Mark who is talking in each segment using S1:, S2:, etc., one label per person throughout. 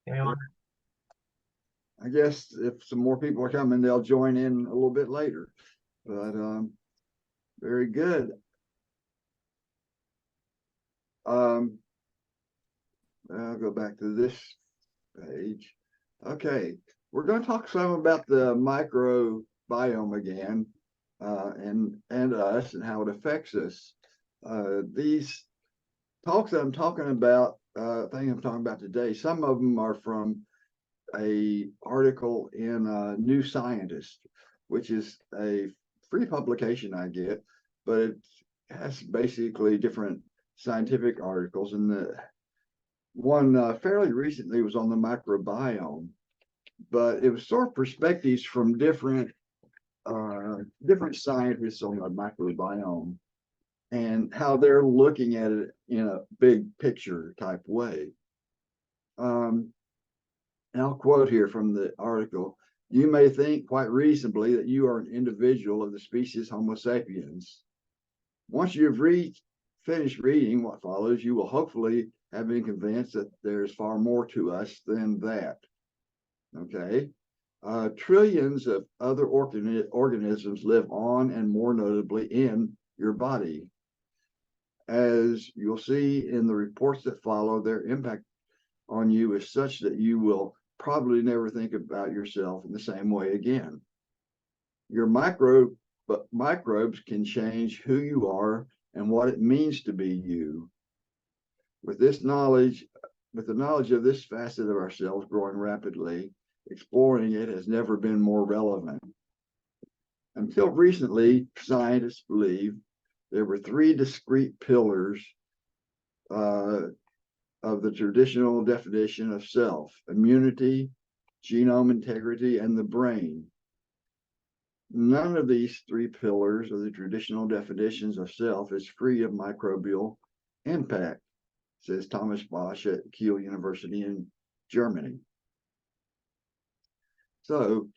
S1: Give me one.
S2: I guess if some more people are coming, they'll join in a little bit later. But very good. I'll go back to this page. Okay, we're going to talk some about the microbiome again, and us and how it affects us. These talks that I'm talking about, things I'm talking about today, some of them are from a article in New Scientist, which is a free publication I get, but it has basically different scientific articles. And the one fairly recently was on the microbiome, but it was sort of perspectives from different scientists on the microbiome and how they're looking at it in a big picture type way. And I'll quote here from the article. You may think quite reasonably that you are an individual of the species Homo sapiens. Once you've finished reading what follows, you will hopefully have been convinced that there's far more to us than that. Okay. Trillions of other organisms live on, and more notably in your body. As you'll see in the reports that follow, their impact on you is such that you will probably never think about yourself in the same way again. Your microbes can change who you are and what it means to be you. With the knowledge of this facet of ourselves growing rapidly, exploring it has never been more relevant. Until recently, scientists believed there were three discrete pillars of the traditional definition of self: immunity, genome integrity, and the brain. None of these three pillars of the traditional definitions of self is free of microbial impact, says Thomas Bosch at Kiel University in Germany. So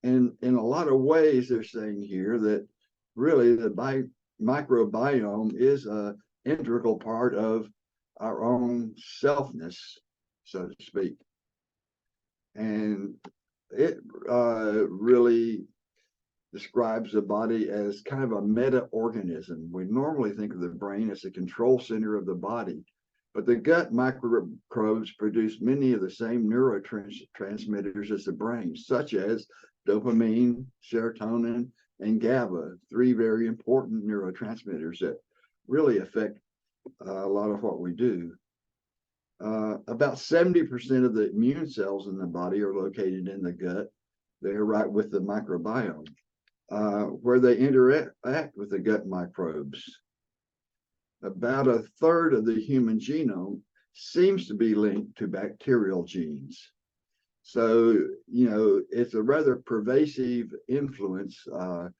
S2: in a lot of ways, they're saying here that really the microbiome is an integral part of our own selfness, so to speak. And it really describes the body as kind of a meta-organism. We normally think of the brain as the control center of the body, but the gut microbes produce many of the same neurotransmitters as the brain, such as dopamine, serotonin, and GABA, three very important neurotransmitters that really affect a lot of what we do. About 70% of the immune cells in the body are located in the gut. They're right with the microbiome, where they interact with the gut microbes. About a third of the human genome seems to be linked to bacterial genes. So, it's a rather pervasive influence, the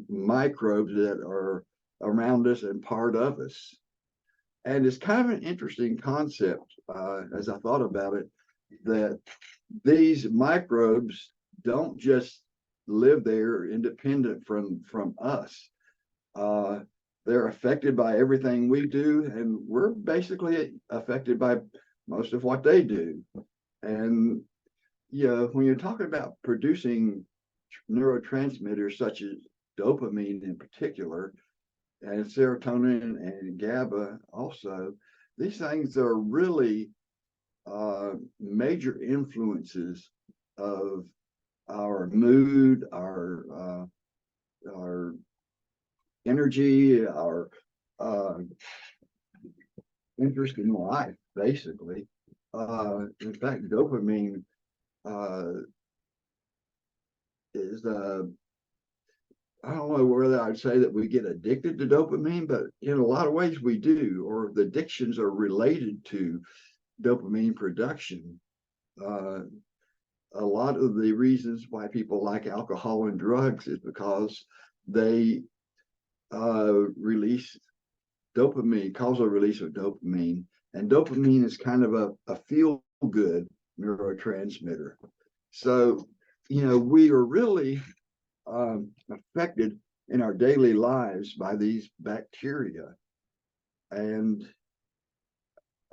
S2: microbes that are around us and part of us. And it's kind of an interesting concept, as I thought about it, that these microbes don't just live there independent from us. They're affected by everything we do, and we're basically affected by most of what they do. And, when you're talking about producing neurotransmitters such as dopamine in particular, and serotonin and GABA also, these things are really major influences of our mood, our energy, our interest in life, basically. In fact, dopamine is I don't know whether I'd say that we get addicted to dopamine, but in a lot of ways we do, or the addictions are related to dopamine production. A lot of the reasons why people like alcohol and drugs is because they release dopamine, causal release of dopamine. And dopamine is kind of a feel-good neurotransmitter. So, we are really affected in our daily lives by these bacteria. And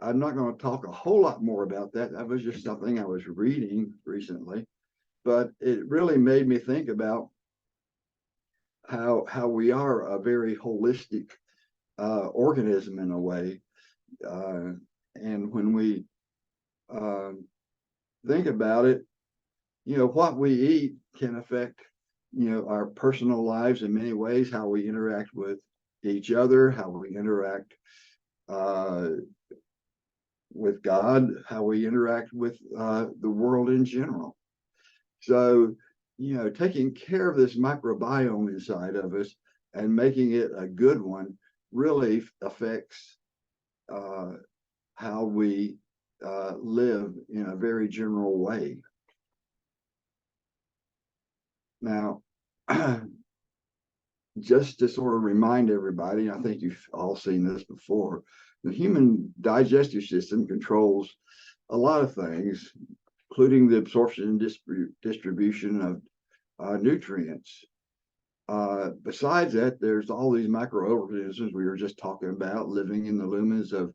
S2: I'm not going to talk a whole lot more about that. That was just something I was reading recently, but it really made me think about how we are a very holistic organism in a way, and when we uh, think about it, what we eat can affect our personal lives in many ways, how we interact with each other, how we interact uh, with God, how we interact with the world in general. So, taking care of this microbiome inside of us and making it a good one really affects uh, how we live in a very general way. Now, just to sort of remind everybody, I think you've all seen this before, the human digestive system controls a lot of things, including the absorption and distribution of nutrients. Besides that, there's all these microorganisms we were just talking about living in the lumens of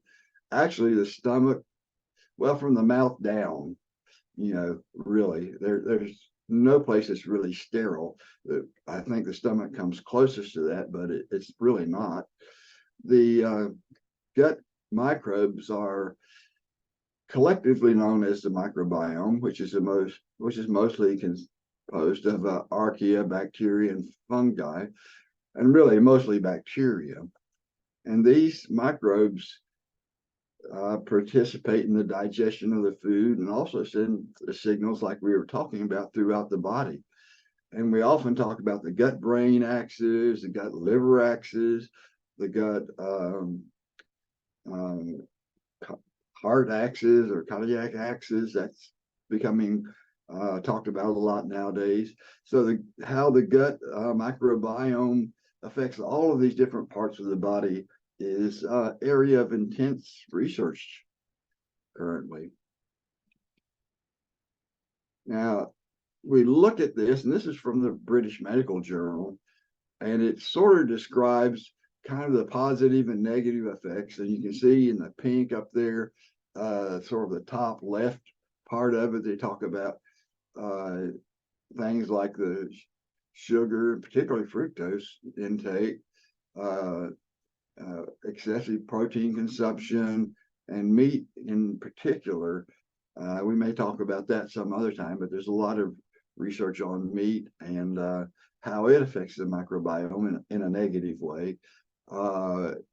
S2: actually the stomach, well, from the mouth down, really, there's no place that's really sterile. I think the stomach comes closest to that, but it's really not. The gut microbes are collectively known as the microbiome, which is mostly composed of archaea, bacteria, and fungi, and really mostly bacteria. And these microbes participate in the digestion of the food and also send the signals like we were talking about throughout the body. And we often talk about the gut brain axis, the gut liver axis, the gut um, heart axis or cardiac axis. That's becoming talked about a lot nowadays. So how the gut microbiome affects all of these different parts of the body is area of intense research currently. Now, we look at this, and this is from the British Medical Journal, and it sort of describes kind of the positive and negative effects. And you can see in the pink up there, sort of the top left part of it, they talk about things like the sugar, particularly fructose intake, excessive protein consumption, and meat in particular. We may talk about that some other time, but there's a lot of research on meat and how it affects the microbiome in a negative way.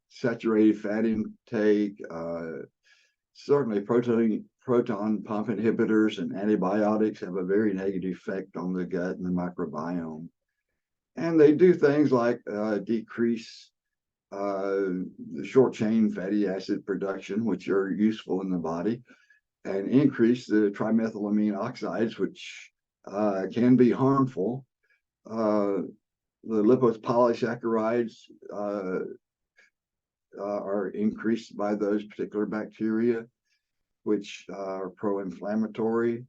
S2: Saturated fat intake, certainly proton pump inhibitors and antibiotics have a very negative effect on the gut and the microbiome. And they do things like decrease the short chain fatty acid production, which are useful in the body, and increase the trimethylamine oxides, which can be harmful. The lipopolysaccharides are increased by those particular bacteria, which are pro-inflammatory.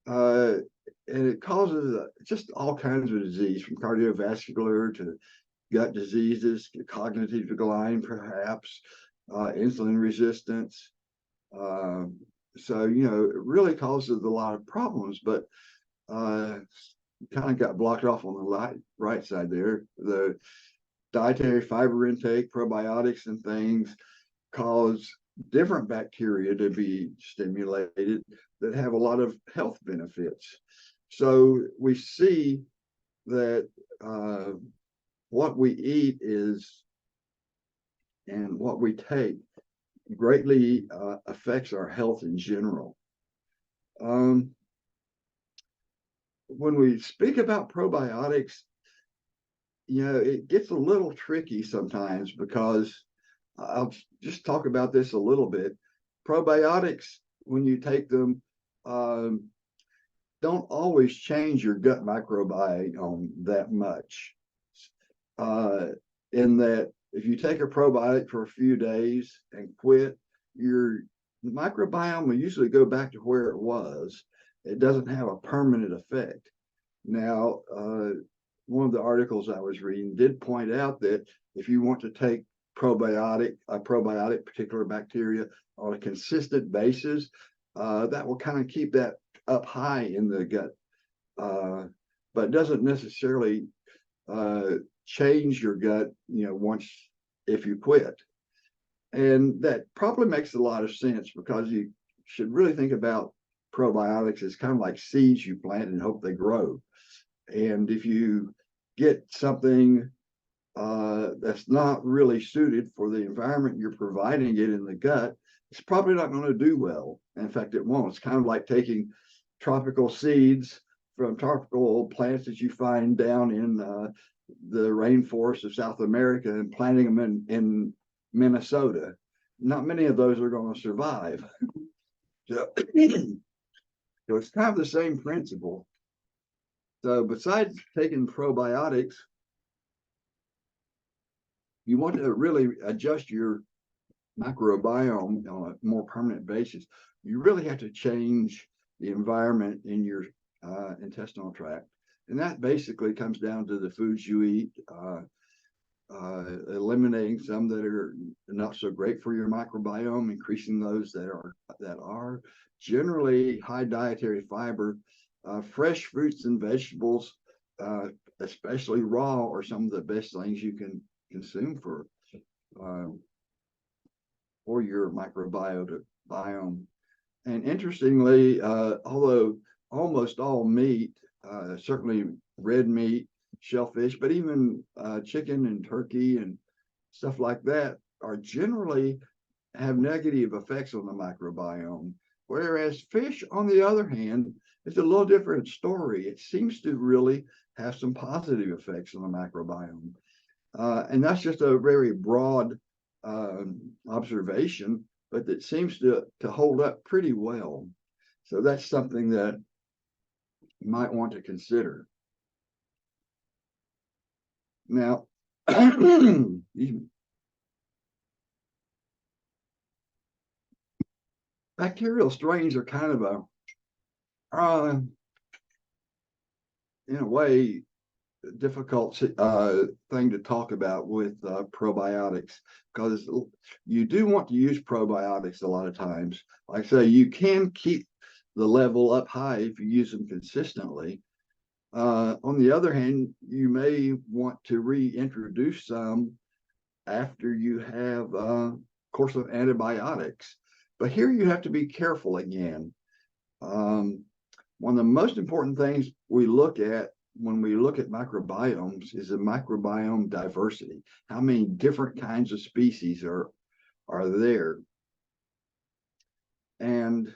S2: And it causes just all kinds of disease, from cardiovascular to gut diseases, cognitive decline, perhaps, insulin resistance. So, it really causes a lot of problems, but kind of got blocked off on the right side there. The dietary fiber intake, probiotics, and things cause different bacteria to be stimulated that have a lot of health benefits. So we see that what we eat and what we take greatly affects our health in general. When we speak about probiotics, it gets a little tricky sometimes, because I'll just talk about this a little bit. Probiotics, when you take them, don't always change your gut microbiome that much. In that, if you take a probiotic for a few days and quit, your microbiome will usually go back to where it was. It doesn't have a permanent effect. Now, one of the articles I was reading did point out that if you want to take probiotic, particular bacteria on a consistent basis, that will kind of keep that up high in the gut, but doesn't necessarily change your gut, once if you quit. And that probably makes a lot of sense, because you should really think about probiotics as kind of like seeds you plant and hope they grow. And if you get something that's not really suited for the environment you're providing it in the gut, it's probably not going to do well. In fact, it won't. It's kind of like taking tropical seeds from tropical plants that you find down in the rainforest of South America and planting them in Minnesota. Not many of those are going to survive. So, so it's kind of the same principle. So besides taking probiotics, you want to really adjust your microbiome on a more permanent basis. You really have to change the environment in your intestinal tract. And that basically comes down to the foods you eat, eliminating some that are not so great for your microbiome, increasing those that are generally high dietary fiber. Fresh fruits and vegetables, especially raw, are some of the best things you can consume for your microbiome. And interestingly, although almost all meat, certainly red meat, shellfish, but even chicken and turkey and stuff like that, are generally have negative effects on the microbiome. Whereas fish, on the other hand, is a little different story. It seems to really have some positive effects on the microbiome. And that's just a very broad observation, but that seems to hold up pretty well. So that's something that you might want to consider. Now, bacterial strains are kind of in a way, difficult thing to talk about with probiotics, because you do want to use probiotics a lot of times. Like I say, you can keep the level up high if you use them consistently. On the other hand, you may want to reintroduce some after you have a course of antibiotics. But here you have to be careful again. One of the most important things we look at when we look at microbiomes is the microbiome diversity. How many different kinds of species are there? And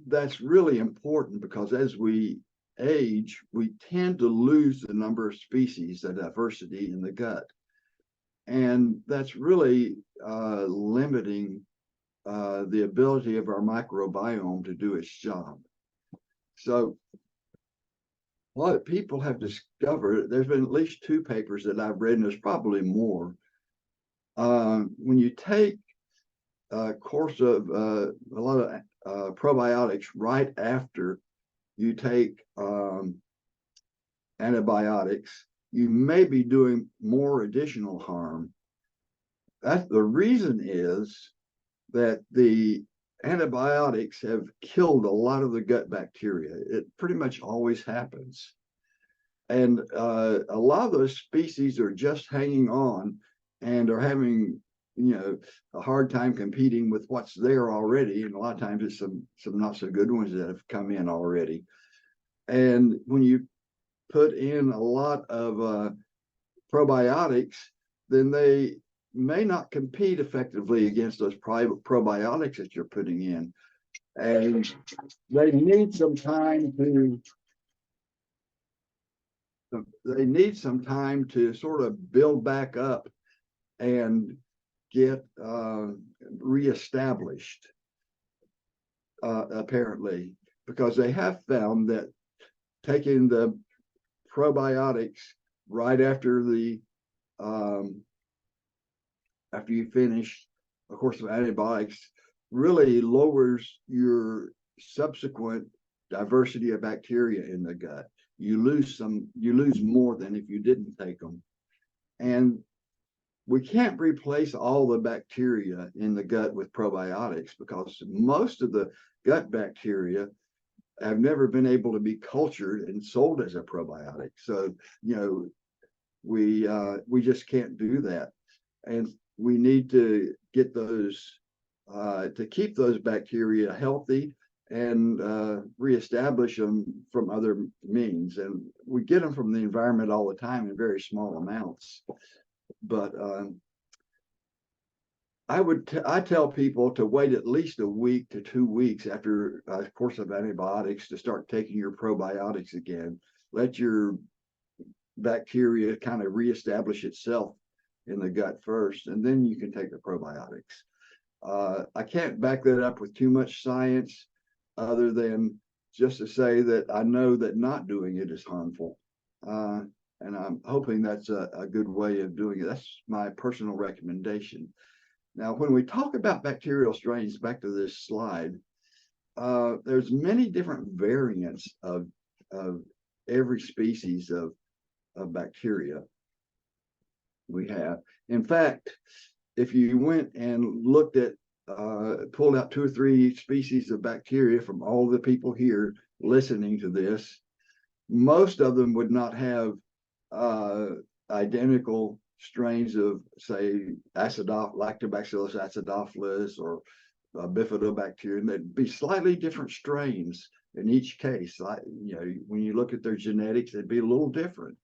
S2: that's really important, because as we age, we tend to lose the number of species, the diversity in the gut. And that's really limiting the ability of our microbiome to do its job. So what people have discovered, there's been at least 2 papers that I've read, and there's probably more. When you take a course of a lot of probiotics right after you take antibiotics, you may be doing more additional harm. That's the reason is that the antibiotics have killed a lot of the gut bacteria. It pretty much always happens. And a lot of those species are just hanging on and are having, a hard time competing with what's there already. And a lot of times it's some not so good ones that have come in already. And when you put in a lot of probiotics, then they may not compete effectively against those probiotics that you're putting in. And they need some time to sort of build back up and get reestablished, apparently, because they have found that taking the probiotics right after after you finish a course of antibiotics really lowers your subsequent diversity of bacteria in the gut. You lose more than if you didn't take them. And we can't replace all the bacteria in the gut with probiotics because most of the gut bacteria have never been able to be cultured and sold as a probiotic. So, we just can't do that. And we need to get those to keep those bacteria healthy and reestablish them from other means. And we get them from the environment all the time in very small amounts. But I tell people to wait at least a week to 2 weeks after a course of antibiotics to start taking your probiotics again. Let your bacteria kind of reestablish itself in the gut first, and then you can take the probiotics. I can't back that up with too much science other than just to say that I know that not doing it is harmful. And I'm hoping that's a good way of doing it. That's my personal recommendation. Now, when we talk about bacterial strains, back to this slide, there's many different variants of every species of bacteria we have. In fact, if you went and looked at, pulled out 2 or 3 species of bacteria from all the people here listening to this, most of them would not have identical strains of, say, Lactobacillus acidophilus or bifidobacterium. They'd be slightly different strains in each case. When you look at their genetics, they'd be a little different.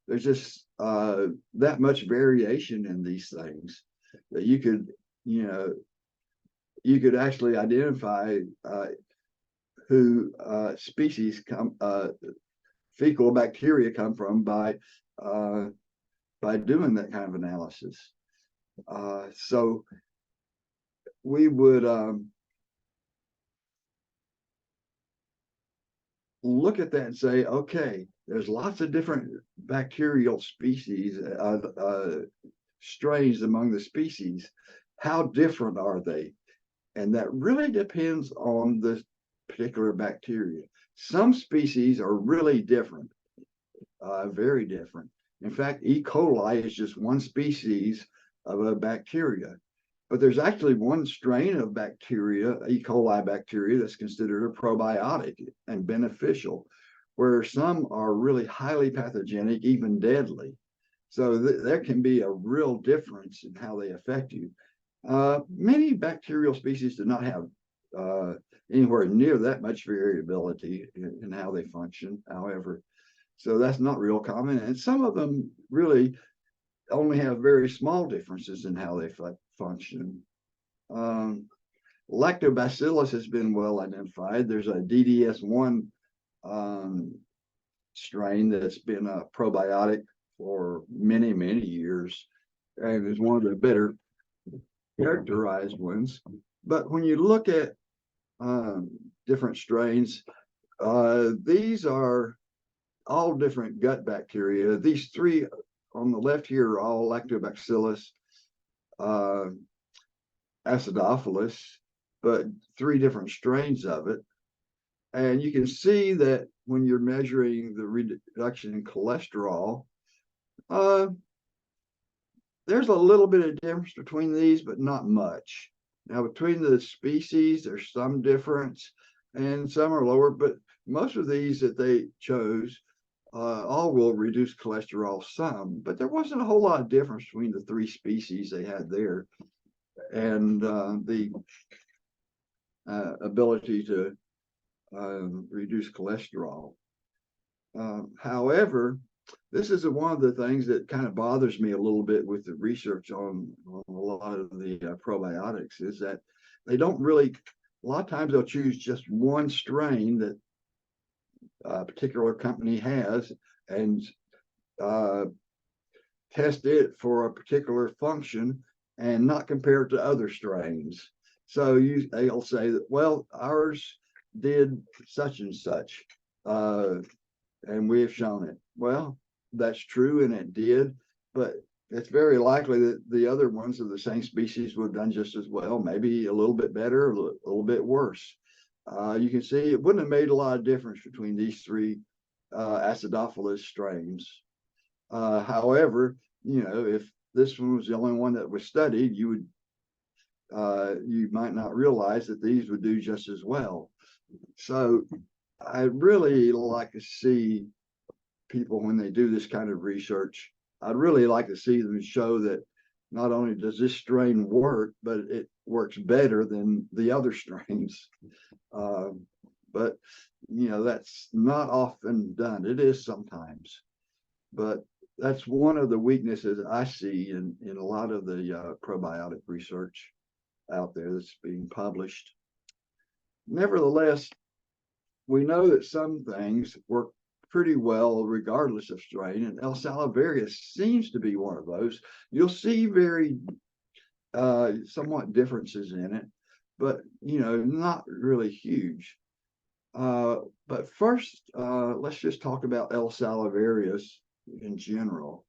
S2: There's just that much variation in these things that you could actually identify who species fecal bacteria come from by doing that kind of analysis. So we would look at that and say, okay, there's lots of different bacterial species, strains among the species. How different are they? And that really depends on the particular bacteria. Some species are really different, very different. In fact, E. coli is just one species of a bacteria, but there's actually one strain of bacteria, E. coli bacteria, that's considered a probiotic and beneficial, where some are really highly pathogenic, even deadly. So there can be a real difference in how they affect you. Many bacterial species do not have anywhere near that much variability in how they function, however. So that's not real common. And some of them really only have very small differences in how they function. Lactobacillus has been well identified. There's a DDS1 strain that's been a probiotic for many, many years and is one of the better characterized ones. But when you look at different strains, these are all different gut bacteria. These 3 on the left here are all Lactobacillus acidophilus, but 3 different strains of it. And you can see that when you're measuring the reduction in cholesterol, there's a little bit of difference between these, but not much. Now, between the species, there's some difference, and some are lower, but most of these that they chose all will reduce cholesterol some, but there wasn't a whole lot of difference between the 3 species they had there and the ability to reduce cholesterol. However, this is one of the things that kind of bothers me a little bit with the research on a lot of the probiotics, is that they don't really, a lot of times they'll choose just one strain that a particular company has and test it for a particular function and not compare it to other strains. So they'll say that, well, ours did such and such, and we have shown it. Well, that's true, and it did, but it's very likely that the other ones of the same species would have done just as well, maybe a little bit better, a little bit worse. You can see it wouldn't have made a lot of difference between these 3 acidophilus strains. However, if this one was the only one that was studied, you might not realize that these would do just as well. So I really like to see people, when they do this kind of research, I'd really like to see them show that not only does this strain work, but it works better than the other strains. But that's not often done. It is sometimes, but that's one of the weaknesses I see in a lot of the probiotic research out there that's being published. Nevertheless, we know that some things work pretty well regardless of strain, and L. salivarius seems to be one of those. You'll see very somewhat differences in it, but not really huge. But first, let's just talk about L. salivarius in general.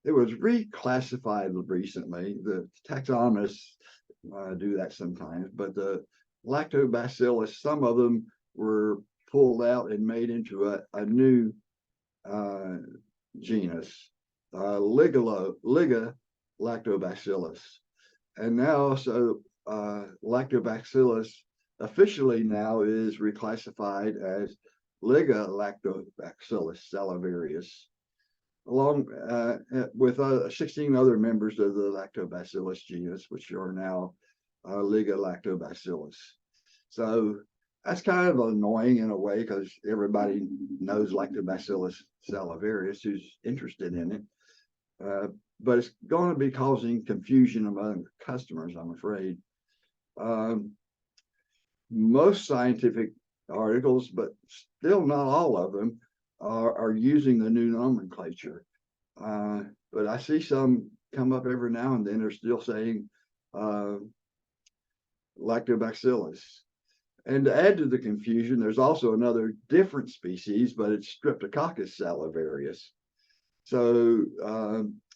S2: It was reclassified recently. The taxonomists do that sometimes, but the lactobacillus, some of them were pulled out and made into a new genus, Liga lactobacillus. And now, so lactobacillus officially now is reclassified as Liga lactobacillus salivarius, along with 16 other members of the lactobacillus genus, which are now Liga lactobacillus. So that's kind of annoying in a way, because everybody knows lactobacillus salivarius who's interested in it. But it's going to be causing confusion among customers, I'm afraid. Most scientific articles, but still not all of them, are using the new nomenclature. But I see some come up every now and then. They're still saying lactobacillus. And to add to the confusion, there's also another different species, but it's Streptococcus salivarius. So,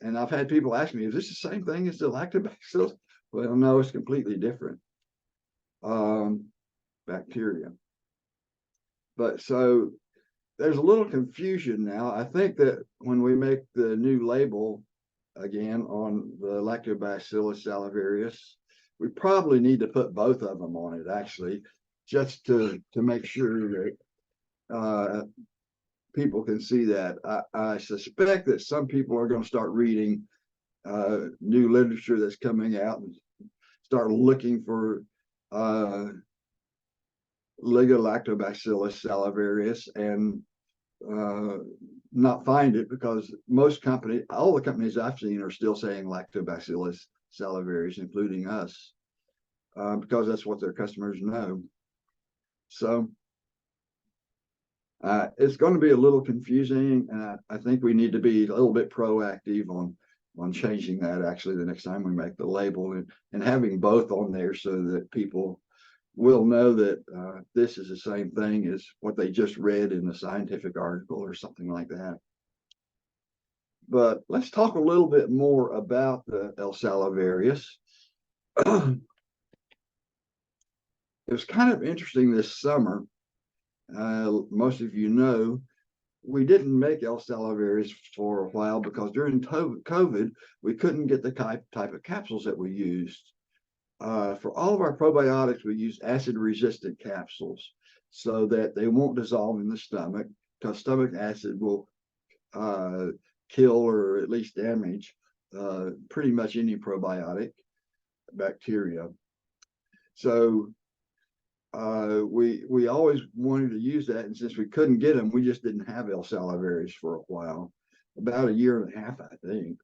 S2: and I've had people ask me, is this the same thing as the lactobacillus? Well, no, it's completely different bacteria. But so there's a little confusion now. I think that when we make the new label again on the lactobacillus salivarius, we probably need to put both of them on it, actually, just to make sure that people can see that. I suspect that some people are going to start reading new literature that's coming out and start looking for Liga lactobacillus salivarius and not find it, because most companies, all the companies I've seen, are still saying lactobacillus salivarius, including us, because that's what their customers know. So it's going to be a little confusing, and I think we need to be a little bit proactive on changing that, actually, the next time we make the label, and having both on there so that people will know that this is the same thing as what they just read in a scientific article or something like that. But let's talk a little bit more about the L. salivarius. It was kind of interesting this summer. Most of you know, we didn't make L. salivarius for a while because during COVID, we couldn't get the type of capsules that we used. For all of our probiotics, we use acid-resistant capsules so that they won't dissolve in the stomach, because stomach acid will kill or at least damage pretty much any probiotic bacteria. So we always wanted to use that, and since we couldn't get them, we just didn't have L. salivarius for a while, about a year and a half, I think.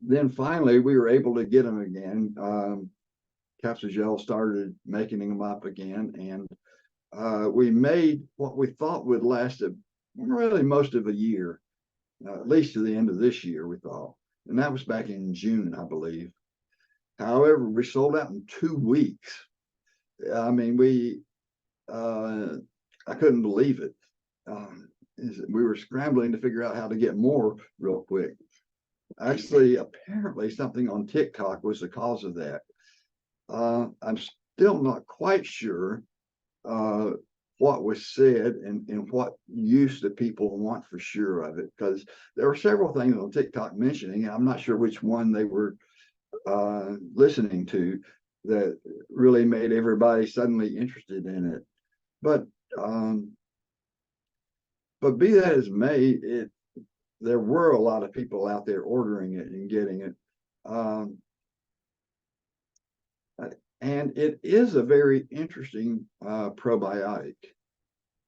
S2: Then finally, we were able to get them again. Capsugel started making them up again, and we made what we thought would last really most of a year, at least to the end of this year, we thought. And that was back in June, I believe. However, we sold out in 2 weeks. I mean, I couldn't believe it. We were scrambling to figure out how to get more real quick. Actually, apparently something on TikTok was the cause of that. I'm still not quite sure what was said and what use the people want for sure of it. Because there were several things on TikTok mentioning, I'm not sure which one they were listening to, that really made everybody suddenly interested in it. But be that as may, there were a lot of people out there ordering it and getting it. And it is a very interesting probiotic.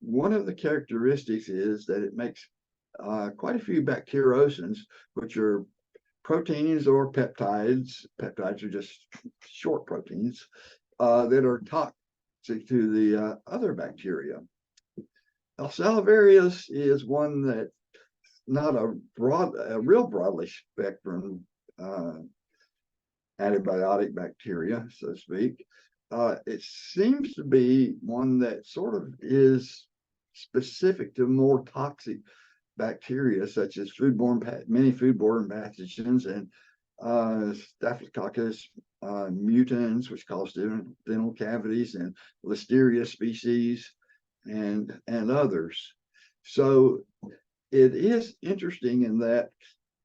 S2: One of the characteristics is that it makes quite a few bacteriocins, which are proteins or peptides. Peptides are just short proteins that are toxic to the other bacteria. Salivarius is one that not a real broadly spectrum antibiotic bacteria, so to speak. It seems to be one that sort of is specific to more toxic bacteria, such as many foodborne pathogens and Staphylococcus mutans, which cause dental cavities, and Listeria species, and others. So it is interesting in that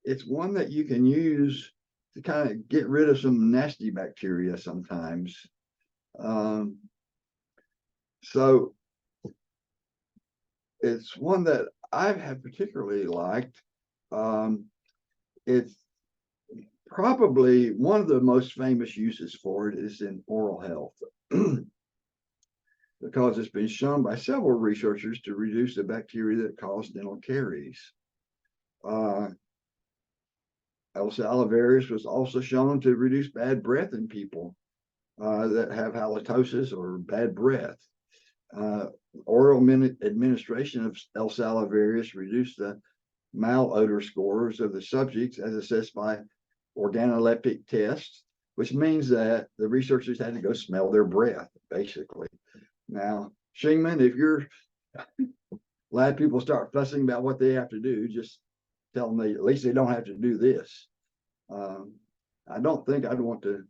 S2: it's one that you can use to kind of get rid of some nasty bacteria sometimes. So it's one that I have particularly liked. It's probably one of the most famous uses for it is in oral health. Because it's been shown by several researchers to reduce the bacteria that cause dental caries. L. salivarius was also shown to reduce bad breath in people that have halitosis or bad breath. Oral administration of L. salivarius reduced the malodor scores of the subjects as assessed by organoleptic tests, which means that the researchers had to go smell their breath, basically. Now, Shingman, if you're glad people start fussing about what they have to do, just tell them at least they don't have to do this. I don't think I'd want to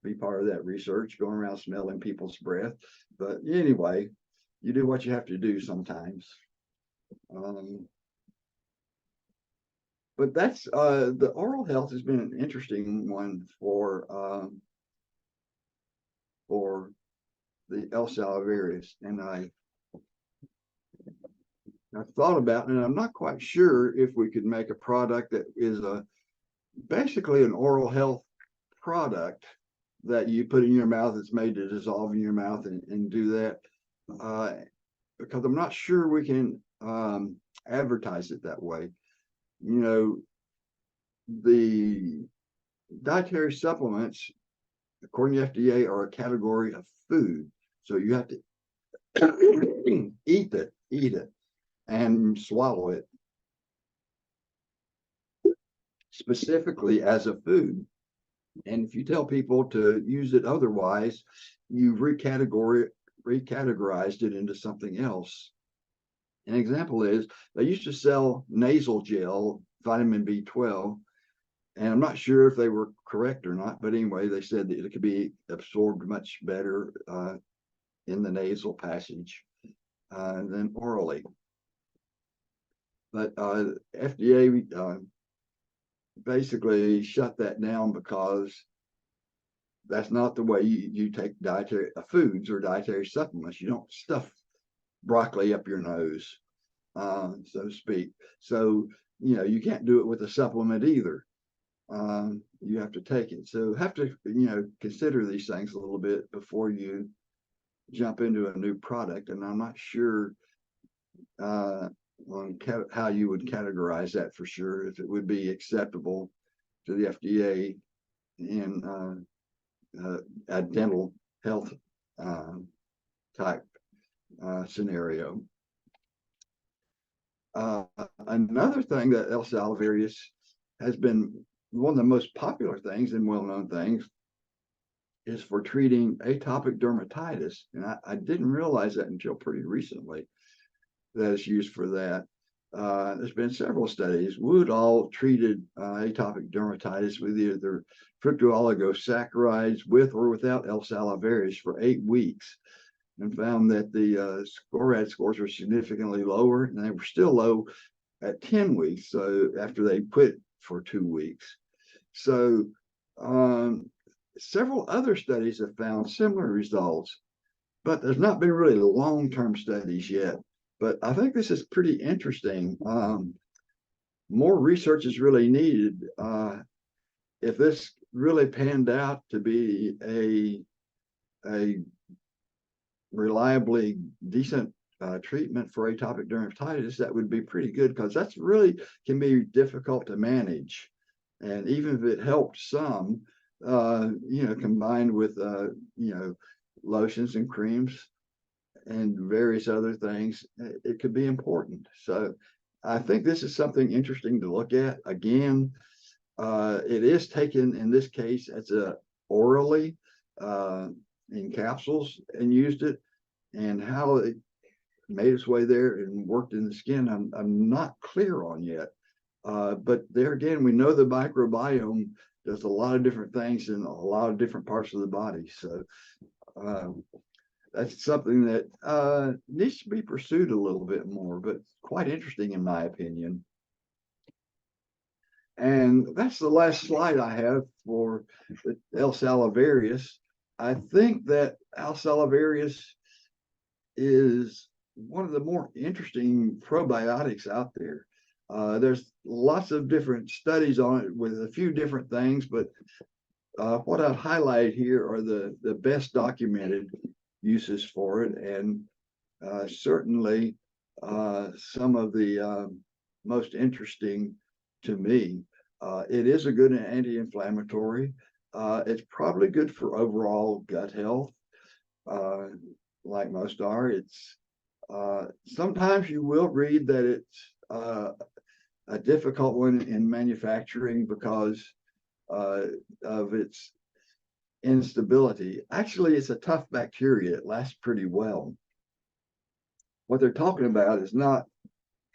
S2: be part of that research, going around smelling people's breath. But anyway, you do what you have to do sometimes. But that's the oral health has been an interesting one for the L. salivarius, and I've thought about it, and I'm not quite sure if we could make a product that is basically an oral health product that you put in your mouth. It's made to dissolve in your mouth and do that, because I'm not sure we can advertise it that way. You know, the dietary supplements, according to FDA, are a category of food. So you have to eat it and swallow it specifically as a food. And if you tell people to use it otherwise, you've recategorized it into something else. An example is they used to sell nasal gel, vitamin B12, and I'm not sure if they were correct or not, but anyway, they said that it could be absorbed much better in the nasal passage than orally. But FDA basically shut that down because that's not the way you take dietary foods or dietary supplements. You don't stuff broccoli up your nose, so to speak. So, you know, you can't do it with a supplement either. You have to take it. So have to, you know, consider these things a little bit before you jump into a new product. And I'm not sure on how you would categorize that for sure, if it would be acceptable to the FDA in a dental health type scenario. Another thing that L. salivarius has been one of the most popular things and well-known things is for treating atopic dermatitis. And I didn't realize that until pretty recently, that it's used for that. There's been several studies. Woodall treated atopic dermatitis with either fructooligosaccharides with or without L. salivarius for 8 weeks. and found that the SCORAD scores were significantly lower, and they were still low at 10 weeks. So after they quit for 2 weeks. So several other studies have found similar results, but there's not been really long-term studies yet. But I think this is pretty interesting. More research is really needed. If this really panned out to be a reliably decent treatment for atopic dermatitis, that would be pretty good, because that's really can be difficult to manage. And even if it helped some, combined with, lotions and creams and various other things, it could be important. So I think this is something interesting to look at. Again, it is taken in this case as orally in capsules and used it, and how it made its way there and worked in the skin, I'm not clear on yet. But there again, we know the microbiome does a lot of different things in a lot of different parts of the body. So that's something that needs to be pursued a little bit more, but quite interesting in my opinion. And that's the last slide I have for L. salivarius. I think that L. salivarius is one of the more interesting probiotics out there. There's lots of different studies on it with a few different things, but what I've highlighted here are the best documented uses for it, and certainly some of the most interesting to me. It is a good anti-inflammatory. It's probably good for overall gut health, like most are. It's sometimes you will read that it's a difficult one in manufacturing because of its instability. Actually, it's a tough bacteria. It lasts pretty well. What they're talking about is not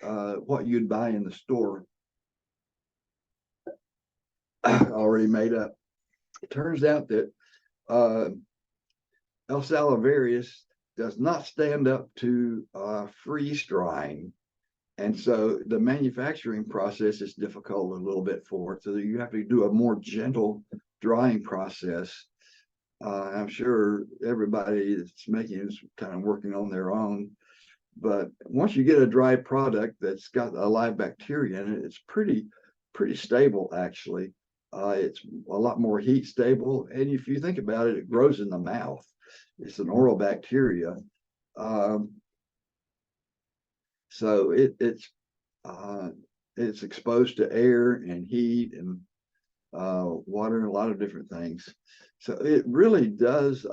S2: what you'd buy in the store already made up. It turns out that L. salivarius does not stand up to freeze drying. And so the manufacturing process is difficult a little bit for it. So you have to do a more gentle drying process. I'm sure everybody that's making it is kind of working on their own. But once you get a dry product that's got a live bacteria in it, it's pretty stable, actually. It's a lot more heat stable. And if you think about it, it grows in the mouth. It's an oral bacteria. So it's exposed to air and heat and water and a lot of different things. So it really does,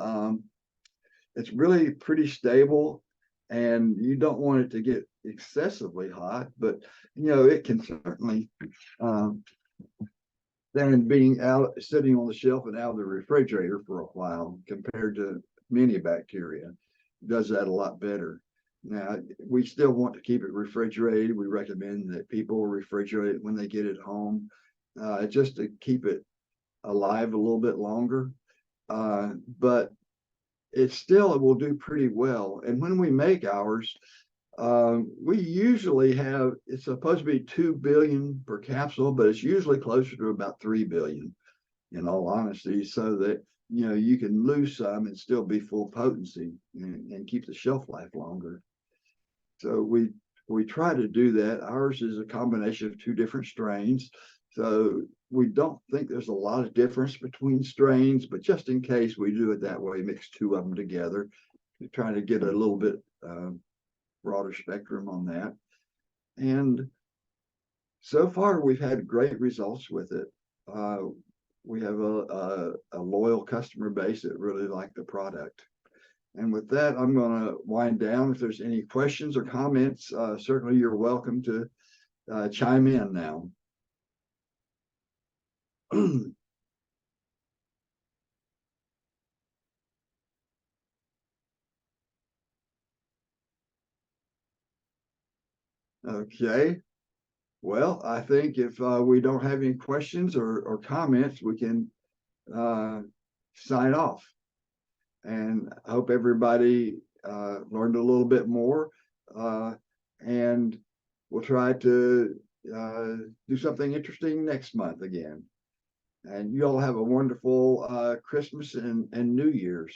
S2: it's really pretty stable, and you don't want it to get excessively hot, but it can certainly than being out sitting on the shelf and out of the refrigerator for a while compared to many bacteria. It does that a lot better. Now, we still want to keep it refrigerated. We recommend that people refrigerate it when they get it home, just to keep it alive a little bit longer. But it will do pretty well. And when we make ours, we usually have, it's supposed to be 2 billion per capsule, but it's usually closer to about 3 billion, in all honesty, so that you can lose some and still be full potency and keep the shelf life longer. So we try to do that. Ours is a combination of 2 different strains, so we don't think there's a lot of difference between strains, but just in case, we do it that way, mix 2 of them together, trying to get a little bit broader spectrum on that. And so far, we've had great results with it. We have a loyal customer base that really like the product. And with that, I'm going to wind down. If there's any questions or comments, certainly you're welcome to chime in now. Okay. Well, I think if we don't have any questions or comments, we can sign off. And I hope everybody learned a little bit more, and we'll try to do something interesting next month again. And you all have a wonderful Christmas and New Year's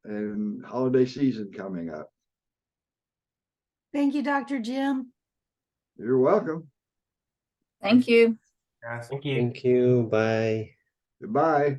S2: and holiday season coming up.
S1: Thank you, Dr. Jim.
S2: You're welcome.
S3: Thank you.
S4: Yes, thank you.
S5: Thank you. Bye.
S2: Goodbye.